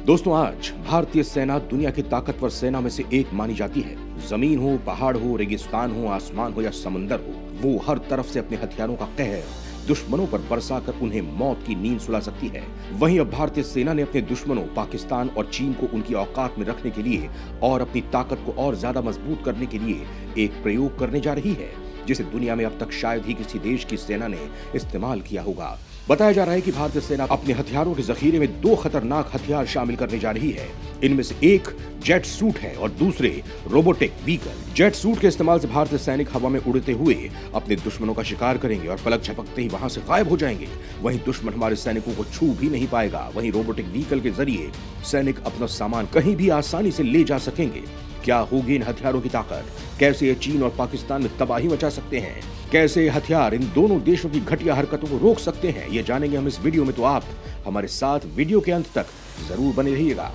दोस्तों, आज भारतीय सेना दुनिया की ताकतवर सेना में से एक मानी जाती है। जमीन हो, पहाड़ हो, रेगिस्तान हो, आसमान हो या समंदर हो, वो हर तरफ से अपने हथियारों का कहर दुश्मनों पर बरसाकर उन्हें मौत की नींद सुला सकती है। वहीं अब भारतीय सेना ने अपने दुश्मनों पाकिस्तान और चीन को उनकी औकात में रखने के लिए और अपनी ताकत को और ज्यादा मजबूत करने के लिए एक प्रयोग करने जा रही है, जिसे दुनिया में अब तक शायद ही किसी देश की सेना ने इस्तेमाल किया होगा। बताया जा रहा है कि भारतीय सेना अपने हथियारों के जखीरे में दो खतरनाक हथियार शामिल करने जा रही है। इनमें से एक जेट सूट है और दूसरे रोबोटिक व्हीकल। जेट सूट के इस्तेमाल से भारतीय सैनिक हवा में उड़ते हुए अपने दुश्मनों का शिकार करेंगे और पलक झपकते ही वहां से गायब हो जाएंगे। वहीं दुश्मन हमारे सैनिकों को छू भी नहीं पाएगा। वहीं रोबोटिक व्हीकल के जरिए सैनिक अपना सामान कहीं भी आसानी से ले जा सकेंगे। क्या होगी इन हथियारों की ताकत? कैसे ये चीन और पाकिस्तान में तबाही मचा सकते हैं? कैसे ये हथियार इन दोनों देशों की घटिया हरकतों को रोक सकते हैं? ये जानेंगे हम इस वीडियो में, तो आप हमारे साथ वीडियो के अंत तक जरूर बने रहिएगा।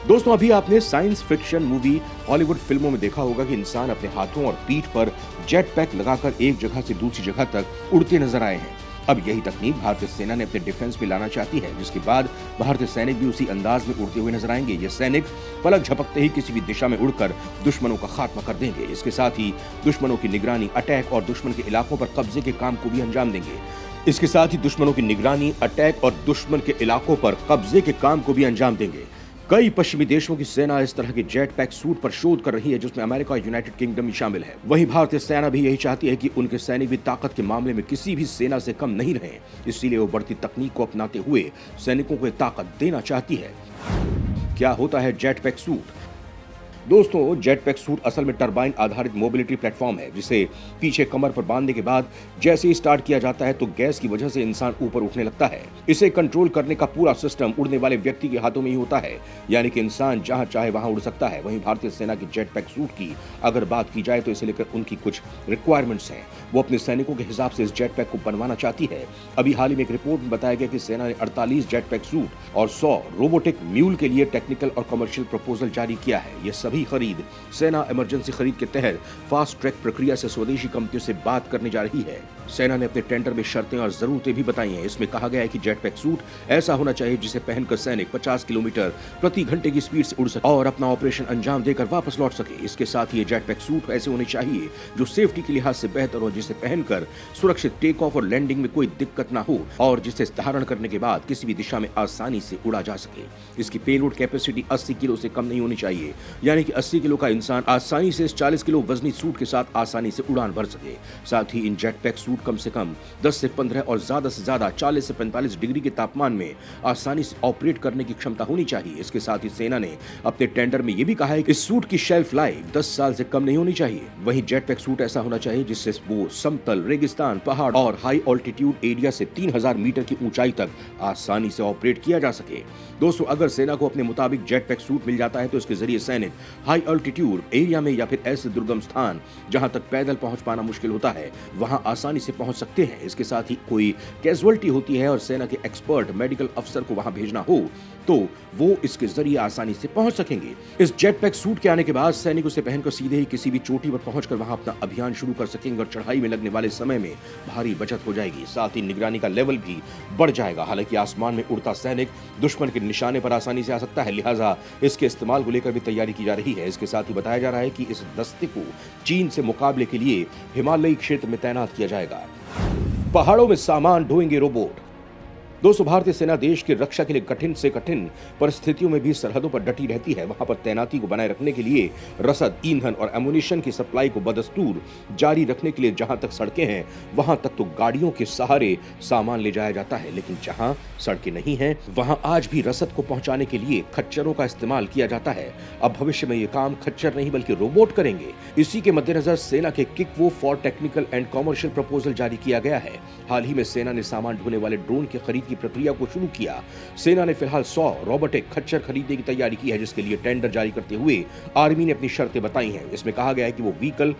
दोस्तों, अभी आपने साइंस फिक्शन मूवी हॉलीवुड फिल्मों में देखा होगा कि इंसान अपने हाथों और पीठ पर जेट पैक लगाकर एक जगह से दूसरी जगह तक उड़ते नजर आए हैं। अब यही तकनीक भारतीय सेना ने अपने डिफेंस में लाना चाहती है, जिसके बाद भारतीय सैनिक भी उसी अंदाज में उड़ते हुए नजर आएंगे। ये सैनिक पलक झपकते ही किसी भी दिशा में उड़कर दुश्मनों का खात्मा कर देंगे। इसके साथ ही दुश्मनों की निगरानी, अटैक और दुश्मन के इलाकों पर कब्जे के काम को भी अंजाम देंगे। इसके साथ ही दुश्मनों की निगरानी, अटैक और दुश्मन के इलाकों पर कब्जे के काम को भी अंजाम देंगे। कई पश्चिमी देशों की सेना इस तरह के जेट पैक सूट पर शोध कर रही है, जिसमें अमेरिका और यूनाइटेड किंगडम भी शामिल है। वहीं भारतीय सेना भी यही चाहती है कि उनके सैनिक भी ताकत के मामले में किसी भी सेना से कम नहीं रहें। इसीलिए वो बढ़ती तकनीक को अपनाते हुए सैनिकों को ताकत देना चाहती है। क्या होता है जेट पैक सूट? दोस्तों, जेट पैक सूट असल में टरबाइन आधारित मोबिलिटी प्लेटफॉर्म है, जिसे पीछे कमर पर बांधने के बाद जैसे ही स्टार्ट किया जाता है तो गैस की वजह से इंसान ऊपर उठने लगता है। इसे कंट्रोल करने का पूरा सिस्टम उड़ने वाले व्यक्ति के हाथों में ही होता है, यानी कि इंसान जहां चाहे वहां उड़ सकता है। वहीं भारतीय सेना की जेट पैक सूट की अगर बात की जाए तो इसे लेकर उनकी कुछ रिक्वायरमेंट्स हैं। वो अपने सैनिकों के हिसाब से इस जेट पैक को बनवाना चाहती है। अभी हाल ही में एक रिपोर्ट में बताया गया कि सेना ने 48 जेट पैक सूट और 100 रोबोटिक म्यूल के लिए टेक्निकल और कमर्शियल प्रपोजल जारी किया है। ये सभी खरीद सेना इमरजेंसी खरीद के तहत फास्ट ट्रैक प्रक्रिया से स्वदेशी कंपनियों से बात करने जा रही है। सेना ने अपने टेंडर में शर्तें और जरूरतें भी बताई हैं। इसमें कहा गया है कि जेट पैक सूट ऐसा होना चाहिए जिसे पहनकर सैनिक 50 किलोमीटर प्रति घंटे की स्पीड से उड़ सके और अपना ऑपरेशन अंजाम देकर वापस लौट सके। इसके साथ ही ये जेट पैक सूट ऐसे होने चाहिए जो सेफ्टी के लिहाज से बेहतर हो, जिसे पहनकर सुरक्षित टेक ऑफ और लैंडिंग में कोई दिक्कत ना हो और जिसे धारण करने के बाद किसी भी दिशा में आसानी से उड़ा जा सके। इसकी पेलोड कैपेसिटी 80 किलो से कम नहीं होनी चाहिए, यानी कि 80 किलो का इंसान आसानी से इस 40 किलो वजनी सूट के साथ आसानी से उड़ान भर सके। साथ ही इन जेट पैक सूट कम से कम 10 से 15 और ज्यादा से ज्यादा 40 से 45 डिग्री के तापमान में आसानी से ऑपरेट करने की क्षमता होनी चाहिए। इसके साथ ही सेना ने अपने टेंडर में यह भी कहा है कि इस सूट की शेल्फ लाइफ 10 साल से कम नहीं होनी चाहिए। वहीं जेट पैक सूट ऐसा होना चाहिए जिससे वो समतल, रेगिस्तान, पहाड़ और हाई ऑल्टीट्यूड एरिया से 3000 मीटर की ऊंचाई तक आसानी से ऑपरेट किया जा सके। दोस्तों, अगर सेना को अपने मुताबिक जेट पैक सूट मिल जाता है तो इसके जरिए सैनिक हाई ऑल्टीट्यूड एरिया में या फिर ऐसे दुर्गम स्थान जहां तक पैदल पहुंच पाना मुश्किल होता है, वहां आसानी से पहुंच सकते हैं। इसके साथ ही कोई कैजुअलिटी होती है और सेना के एक्सपर्ट मेडिकल अफसर को वहां भेजना हो तो वो इसके जरिए आसानी से पहुंच सकेंगे। इस जेट पैक सूट के आने के बाद सैनिक उसे पहनकर सीधे ही किसी भी चोटी पर पहुंचकर वहां अपना अभियान शुरू कर सकेंगे और चढ़ाई में लगने वाले समय में भारी बचत हो जाएगी। साथ ही निगरानी का लेवल भी बढ़ जाएगा। हालांकि आसमान में उड़ता सैनिक दुश्मन के निशाने पर आसानी से आ सकता है, लिहाजा इसके इस्तेमाल को लेकर भी तैयारी की जा रही है। इसके साथ ही बताया जा रहा है कि इस दस्ते को चीन से मुकाबले के लिए हिमालयी क्षेत्र में तैनात किया जाएगा। पहाड़ों में सामान ढोएंगे रोबोट। दोस्तों, भारतीय सेना देश की रक्षा के लिए कठिन से कठिन परिस्थितियों में भी सरहदों पर डटी रहती है। वहां पर तैनाती को बनाए रखने के लिए रसद, ईंधन और एमुनिशन की सप्लाई को बदस्तूर जारी रखने के लिए जहां तक सड़कें हैं वहां तक तो गाड़ियों के सहारे सामान ले जाया जाता है, लेकिन जहां सड़कें नहीं हैं वहां आज भी रसद को पहुंचाने के लिए खच्चरों का इस्तेमाल किया जाता है। अब भविष्य में ये काम खच्चर नहीं बल्कि रोबोट करेंगे। इसी के मद्देनजर सेना के किक वो for technical and commercial proposal जारी किया गया है। हाल ही में सेना ने सामान ढोने वाले ड्रोन की खरीद की प्रक्रिया को शुरू किया। सेना ने फिलहाल 100 रोबोटिक खच्चर खरीदने की तैयारी की है, जिसके लिए टेंडर जारी करते हुए आर्मी ने अपनी शर्तें बताई हैं। इसमें कहा गया है कि वो व्हीकल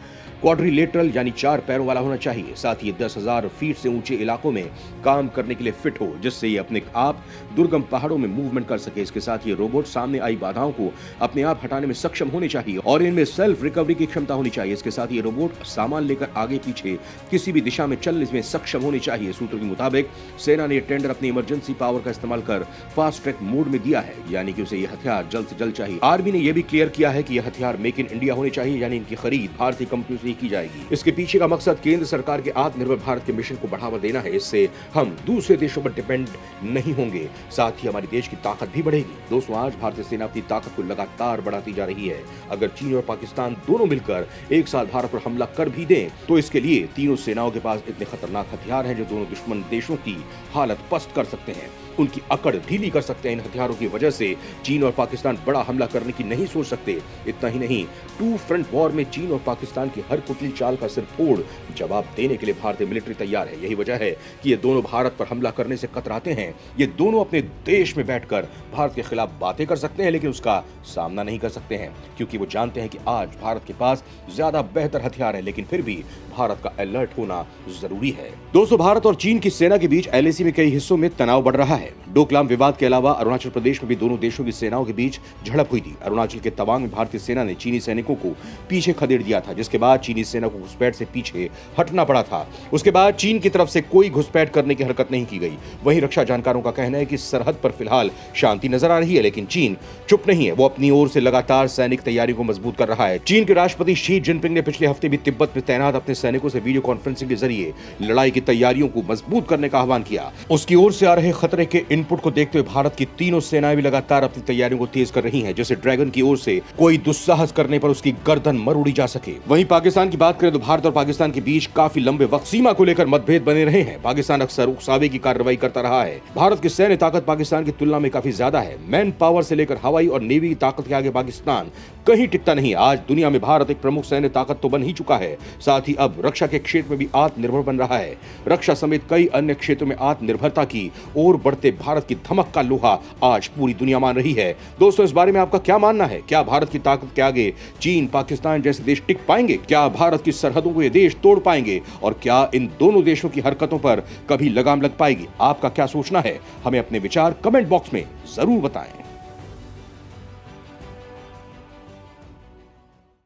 क्वाड्रिलेटरल यानी 4 पैरों वाला होना चाहिए। साथ ही 10,000 फीट से ऊंचे इलाकों में काम करने के लिए फिट हो, जिससे ये अपने आप दुर्गम पहाड़ों में मूवमेंट कर सके। इसके साथ ये रोबोट सामने आई बाधाओं को अपने आप हटाने में सक्षम होने चाहिए और इनमें सेल्फ रिकवरी की क्षमता होनी चाहिए। इसके साथ ये रोबोट सामान लेकर आगे पीछे किसी भी दिशा में चलने में सक्षम होने चाहिए। सूत्रों के मुताबिक सेना ने टेंडर अपनी इमरजेंसी पावर का इस्तेमाल कर फास्ट ट्रैक मोड में दिया है, यानी कि उसे ये हथियार जल्द से जल्द चाहिए। आर्मी ने यह भी क्लियर किया है कि यह हथियार मेक इन इंडिया होने चाहिए, यानी इनकी खरीद भारतीय कंपनियों से ही की जाएगी। इसके पीछे का मकसद केंद्र सरकार के आत्मनिर्भर भारत के मिशन को बढ़ावा देना है। इससे हम दूसरे देशों पर डिपेंड नहीं होंगे, साथ ही हमारे देश की ताकत भी बढ़ेगी। दोस्तों, आज भारतीय सेना अपनी ताकत को लगातार बढ़ाती जा रही है। अगर चीन और पाकिस्तान दोनों मिलकर एक साथ भारत पर हमला कर भी दें तो इसके लिए तीनों सेनाओं के पास इतने खतरनाक हथियार हैं जो दोनों दुश्मन देशों की हालत पस्त कर सकते हैं, उनकी अकड़ ढीली कर सकते हैं। इन हथियारों की वजह से चीन और पाकिस्तान बड़ा हमला करने की नहीं सोच सकते। इतना ही नहीं, टू फ्रंट वॉर में चीन और पाकिस्तान की हर कुटिल चाल का सिर फोड़ जवाब देने के लिए भारतीय मिलिट्री तैयार है। यही वजह है कि ये दोनों भारत पर हमला करने से कतराते हैं। ये दोनों अपने देश में बैठकर भारत के खिलाफ बातें कर सकते हैं, लेकिन उसका सामना नहीं कर सकते हैं, क्योंकि वो जानते हैं कि आज भारत के पास ज्यादा बेहतर हथियार है, लेकिन फिर भी भारत का अलर्ट होना जरूरी है। दोस्तों, भारत और चीन की सेना के बीच एलएसी में कई हिस्सों में तनाव बढ़ रहा है। डोकलाम विवाद के अलावा अरुणाचल प्रदेश में भी दोनों देशों की सेनाओं के बीच झड़प हुई थी। अरुणाचल के तवांग में भारतीय सेना ने चीनी सैनिकों को पीछे खदेड़ दिया था, जिसके बाद चीनी सेना को घुसपैठ से पीछे हटना पड़ा था। उसके बाद चीन की तरफ से कोई घुसपैठ करने की हरकत नहीं की गई। वहीं रक्षा जानकारों का कहना है कि सरहद पर फिलहाल शांति नजर आ रही है, लेकिन चीन चुप नहीं है। वो अपनी ओर से लगातार सैनिक तैयारी को मजबूत कर रहा है। चीन के राष्ट्रपति शी जिनपिंग ने पिछले हफ्ते भी तिब्बत में तैनात अपने सैनिकों से वीडियो कॉन्फ्रेंसिंग के जरिए लड़ाई की तैयारियों को मजबूत करने का आह्वान किया। उसकी ओर से आ रहे खतरे के इनपुट को देखते हुए भारत की तीनों सेनाएं भी लगातार अपनी तैयारियों को तेज कर रही हैं, जैसे ड्रैगन की ओर से कोई दुस्साहस करने पर उसकी गर्दन मर उड़ी जा सके। वहीं पाकिस्तान की बात करें तो भारत और पाकिस्तान के बीच काफी लंबे वक्त सीमा को लेकर मतभेद बने रहे हैं। पाकिस्तान अक्सर उकसावे की कार्रवाई करता रहा है। भारत की सैन्य ताकत पाकिस्तान की तुलना में काफी ज्यादा है। मैन पावर से लेकर हवाई और नेवी की ताकत के आगे पाकिस्तान कहीं टिकता नहीं। आज दुनिया में भारत एक प्रमुख सैन्य ताकत तो बन ही चुका है, साथ ही अब रक्षा के क्षेत्र में भी आत्मनिर्भर बन रहा है। रक्षा समेत कई अन्य क्षेत्रों में आत्मनिर्भरता की ओर बढ़ते भारत की धमक का लोहा आज पूरी दुनिया मान रही है। दोस्तों, इस बारे में आपका क्या मानना है? क्या भारत की ताकत के आगे चीन, पाकिस्तान जैसे देश टिक पाएंगे? क्या भारत की सरहदों को ये देश तोड़ पाएंगे? और क्या इन दोनों देशों की हरकतों पर कभी लगाम लग पाएगी? आपका क्या सोचना है? हमें अपने विचार कमेंट बॉक्स में जरूर बताएं।